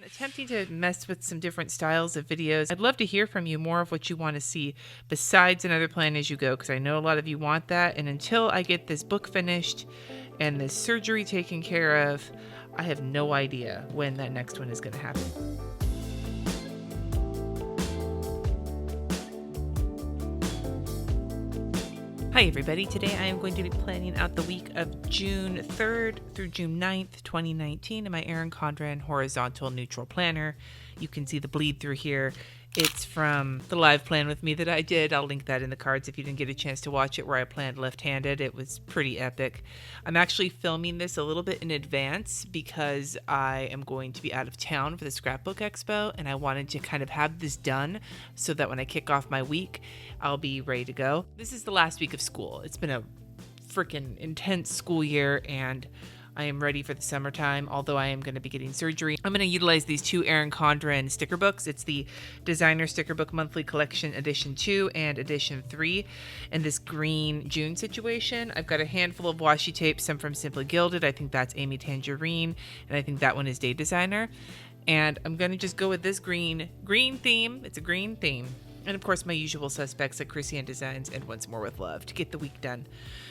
Attempting to mess with some different styles of videos. I'd love to hear from you more of what you want to see besides another plan as you go, because I know a lot of you want that. And until I get this book finished and this surgery taken care of, I have no idea when that next one is going to happen. Hi everybody, today I am going to be planning out the week of June 3rd through June 9th, 2019 in my Erin Condren horizontal neutral planner. You can see the bleed through here. It's from the live plan with me that I did. I'll link that in the cards if you didn't get a chance to watch it, where I planned left-handed. It was pretty epic. I'm actually filming this a little bit in advance because I am going to be out of town for the Scrapbook Expo, and I wanted to kind of have this done so that when I kick off my week, I'll be ready to go. This is the last week of school. It's been a freaking intense school year, and I am ready for the summertime, although I am going to be getting surgery. I'm going to utilize these two Erin Condren sticker books. It's the Designer Sticker Book Monthly Collection Edition 2 and Edition 3 in this green June situation. I've got a handful of washi tape, some from Simply Gilded. I think that's Amy Tangerine, and I think that one is Day Designer. And I'm going to just go with this green theme. It's a green theme. And of course, my usual suspects like Krissyanne Designs and Once More with Love to get the week done.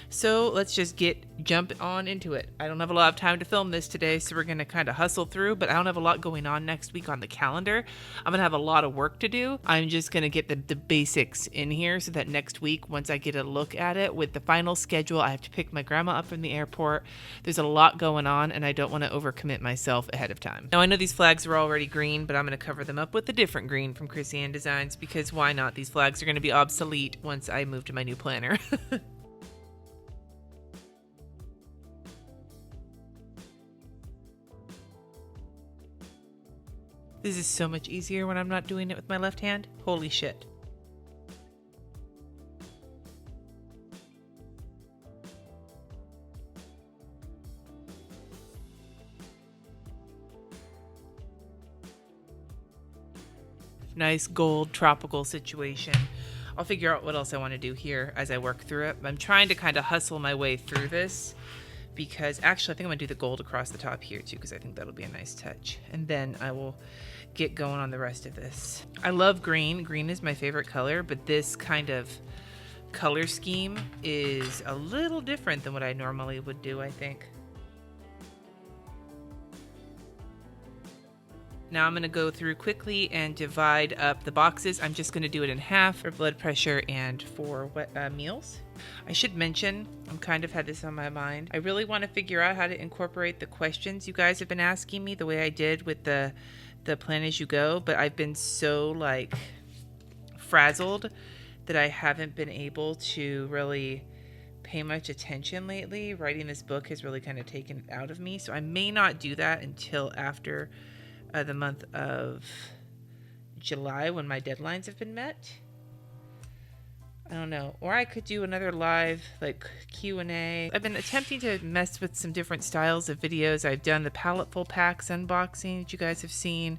So let's just jump on into it. I don't have a lot of time to film this today, so we're going to kind of hustle through, but I don't have a lot going on next week on the calendar. I'm going to have a lot of work to do. I'm just going to get the basics in here so that next week, once I get a look at it with the final schedule, I have to pick my grandma up from the airport. There's a lot going on, and I don't want to overcommit myself ahead of time. Now, I know these flags are already green, but I'm going to cover them up with a different green from Krissyanne Designs, because why not? These flags are going to be obsolete once I move to my new planner. This is so much easier when I'm not doing it with my left hand. Holy shit. Nice gold tropical situation. I'll figure out what else I want to do here as I work through it. I'm trying to kind of hustle my way through this because actually I think I'm going to do the gold across the top here too, because I think that'll be a nice touch. And then I will get going on the rest of this. I love green. Green is my favorite color, but this kind of color scheme is a little different than what I normally would do, I think. Now I'm going to go through quickly and divide up the boxes. I'm just going to do it in half for blood pressure and for meals. I should mention, I'm kind of had this on my mind. I really want to figure out how to incorporate the questions you guys have been asking me the way I did with the plan as you go, but I've been so frazzled that I haven't been able to really pay much attention lately. Writing this book has really kind of taken it out of me, so I may not do that until after the month of July, when my deadlines have been met. I don't know. Or I could do another live Q&A. I've been attempting to mess with some different styles of videos. I've done the Palettefull Packs unboxing that you guys have seen.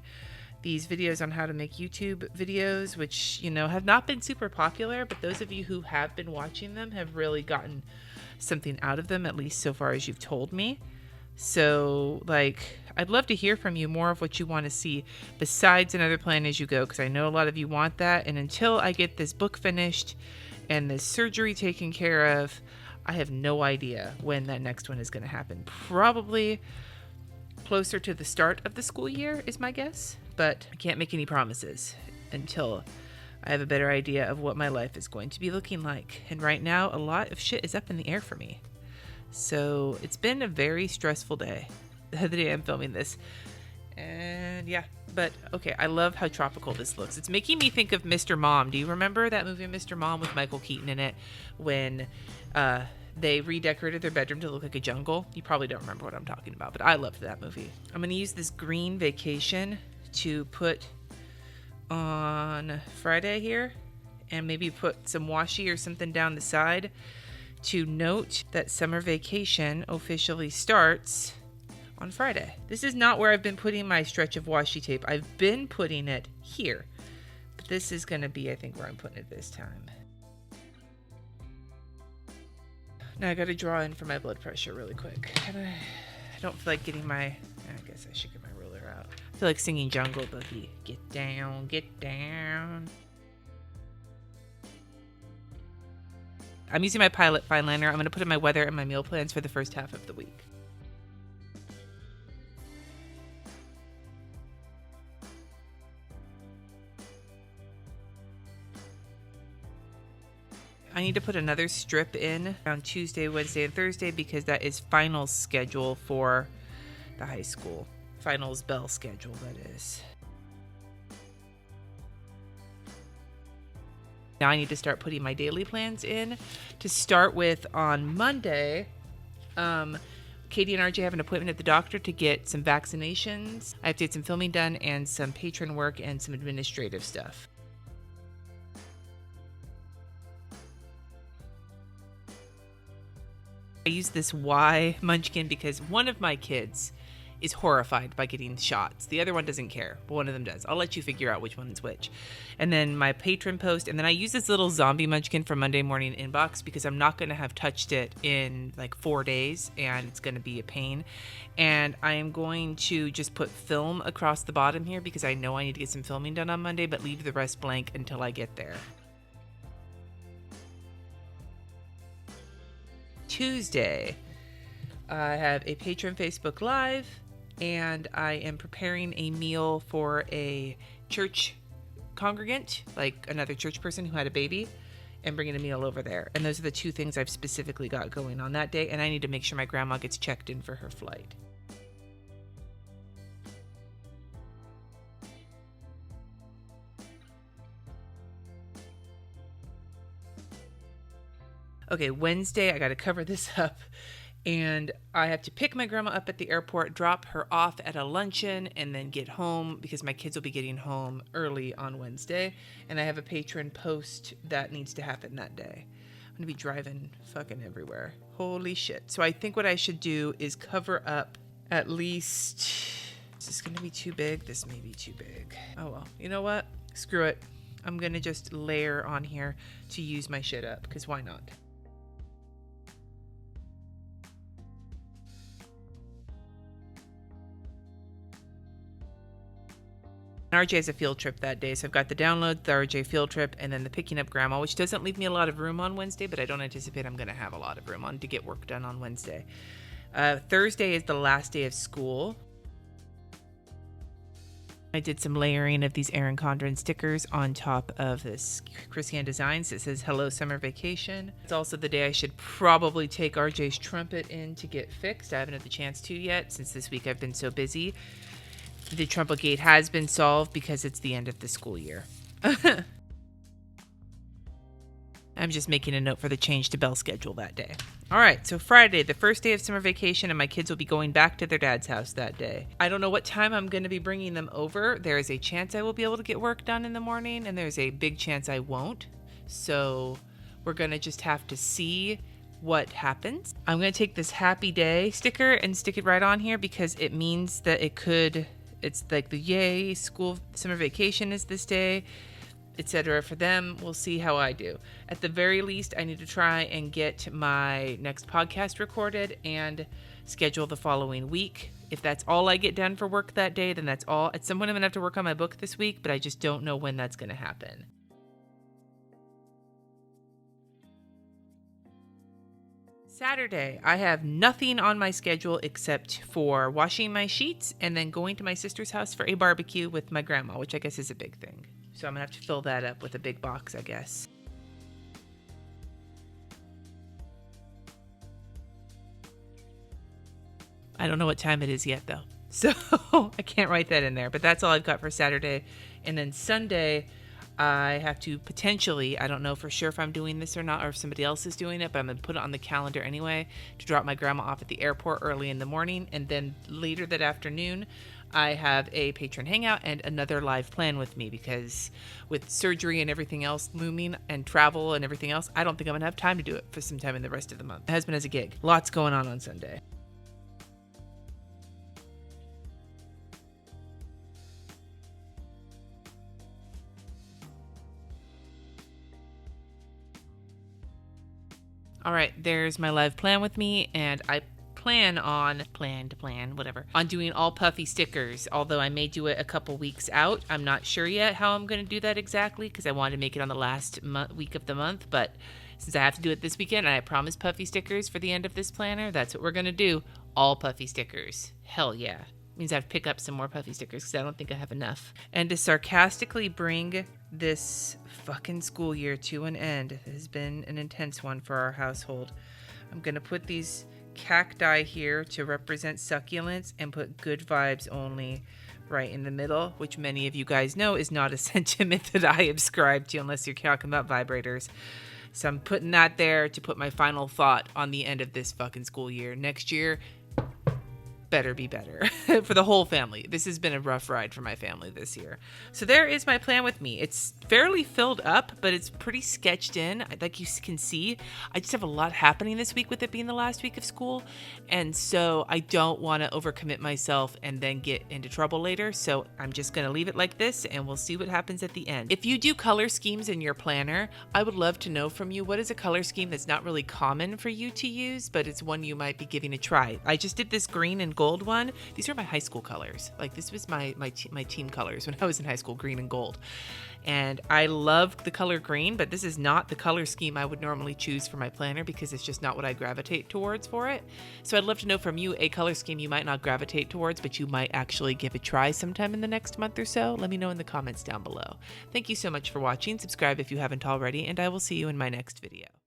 These videos on how to make YouTube videos, which, have not been super popular, but those of you who have been watching them have really gotten something out of them, at least so far as you've told me. So, I'd love to hear from you more of what you want to see besides another plan as you go, because I know a lot of you want that. And until I get this book finished and this surgery taken care of, I have no idea when that next one is going to happen. Probably closer to the start of the school year is my guess, but I can't make any promises until I have a better idea of what my life is going to be looking like. And right now, a lot of shit is up in the air for me. So it's been a very stressful day, the day I'm filming this. And yeah, but okay, I love how tropical this looks. It's making me think of Mr. Mom. Do you remember that movie Mr. Mom with Michael Keaton in it, when they redecorated their bedroom to look like a jungle? You probably don't remember what I'm talking about, but I loved that movie. I'm going to use this green vacation to put on Friday here, and maybe put some washi or something down the side to note that summer vacation officially starts on Friday. This is not where I've been putting my stretch of washi tape. I've been putting it here, but this is going to be, I think, where I'm putting it this time. Now I got to draw in for my blood pressure really quick. I don't feel like getting I guess I should get my ruler out. I feel like singing Jungle Boogie. Get down, get down. I'm using my Pilot fine liner. I'm going to put in my weather and my meal plans for the first half of the week. I need to put another strip in on Tuesday, Wednesday, and Thursday because that is finals schedule for the high school. Finals bell schedule, that is. Now I need to start putting my daily plans in. To start with, on Monday, Katie and RJ have an appointment at the doctor to get some vaccinations. I have to get some filming done and some patron work and some administrative stuff. I use this Y munchkin because one of my kids is horrified by getting shots. The other one doesn't care, but one of them does. I'll let you figure out which one's which. And then my patron post, and then I use this little zombie munchkin from Monday morning inbox because I'm not going to have touched it in like 4 days and it's going to be a pain. And I am going to just put film across the bottom here because I know I need to get some filming done on Monday, but leave the rest blank until I get there. Tuesday, I have a patron Facebook Live, and I am preparing a meal for a church congregant, like another church person who had a baby, and bringing a meal over there. And those are the two things I've specifically got going on that day, and I need to make sure my grandma gets checked in for her flight. Okay, Wednesday, I got to cover this up, and I have to pick my grandma up at the airport, drop her off at a luncheon, and then get home because my kids will be getting home early on Wednesday, and I have a patron post that needs to happen that day. I'm going to be driving fucking everywhere. Holy shit. So I think what I should do is cover up at least... Is this going to be too big? This may be too big. Oh well. You know what? Screw it. I'm going to just layer on here to use my shit up, because why not? RJ has a field trip that day, so I've got the download, the RJ field trip, and then the picking up grandma, which doesn't leave me a lot of room on Wednesday, but I don't anticipate I'm going to have a lot of room on to get work done on Wednesday. Thursday is the last day of school. I did some layering of these Erin Condren stickers on top of this Krissyanne Designs. It says, "Hello, summer vacation." It's also the day I should probably take RJ's trumpet in to get fixed. I haven't had the chance to yet, since this week I've been so busy. The trumpet gate has been solved because it's the end of the school year. I'm just making a note for the change to bell schedule that day. All right, so Friday, the first day of summer vacation, and my kids will be going back to their dad's house that day. I don't know what time I'm going to be bringing them over. There is a chance I will be able to get work done in the morning, and there's a big chance I won't. So we're going to just have to see what happens. I'm going to take this happy day sticker and stick it right on here because it means that it's like the yay, school summer vacation is this day, etc. For them, we'll see how I do. At the very least, I need to try and get my next podcast recorded and schedule the following week. If that's all I get done for work that day, then that's all. At some point, I'm going to have to work on my book this week, but I just don't know when that's going to happen. Saturday, I have nothing on my schedule except for washing my sheets and then going to my sister's house for a barbecue with my grandma, which I guess is a big thing. So I'm going to have to fill that up with a big box, I guess. I don't know what time it is yet, though. So I can't write that in there. But that's all I've got for Saturday. And then Sunday, I have to potentially, I don't know for sure if I'm doing this or not, or if somebody else is doing it, but I'm going to put it on the calendar anyway to drop my grandma off at the airport early in the morning. And then later that afternoon, I have a patron hangout and another live plan with me because with surgery and everything else looming and travel and everything else, I don't think I'm going to have time to do it for some time in the rest of the month. My husband has a gig. Lots going on Sunday. All right, there's my live plan with me, and I plan on doing all puffy stickers, although I may do it a couple weeks out. I'm not sure yet how I'm going to do that exactly because I wanted to make it on the last week of the month, but since I have to do it this weekend and I promised puffy stickers for the end of this planner, that's what we're going to do. All puffy stickers. Hell yeah. Means I have to pick up some more puffy stickers because I don't think I have enough. And to sarcastically bring this fucking school year to an end, it has been an intense one for our household. I'm going to put these cacti here to represent succulents and put good vibes only right in the middle, which many of you guys know is not a sentiment that I subscribe to unless you're talking about vibrators. So I'm putting that there to put my final thought on the end of this fucking school year. Next year, better be better for the whole family. This has been a rough ride for my family this year. So there is my plan with me. It's fairly filled up, but it's pretty sketched in. Like you can see, I just have a lot happening this week with it being the last week of school. And so I don't want to overcommit myself and then get into trouble later. So I'm just going to leave it like this and we'll see what happens at the end. If you do color schemes in your planner, I would love to know from you, what is a color scheme that's not really common for you to use, but it's one you might be giving a try. I just did this green and gold one. These are my high school colors. Like this was my team colors when I was in high school, green and gold. And I loved the color green, but this is not the color scheme I would normally choose for my planner because it's just not what I gravitate towards for it. So I'd love to know from you a color scheme you might not gravitate towards, but you might actually give a try sometime in the next month or so. Let me know in the comments down below. Thank you so much for watching. Subscribe if you haven't already, and I will see you in my next video.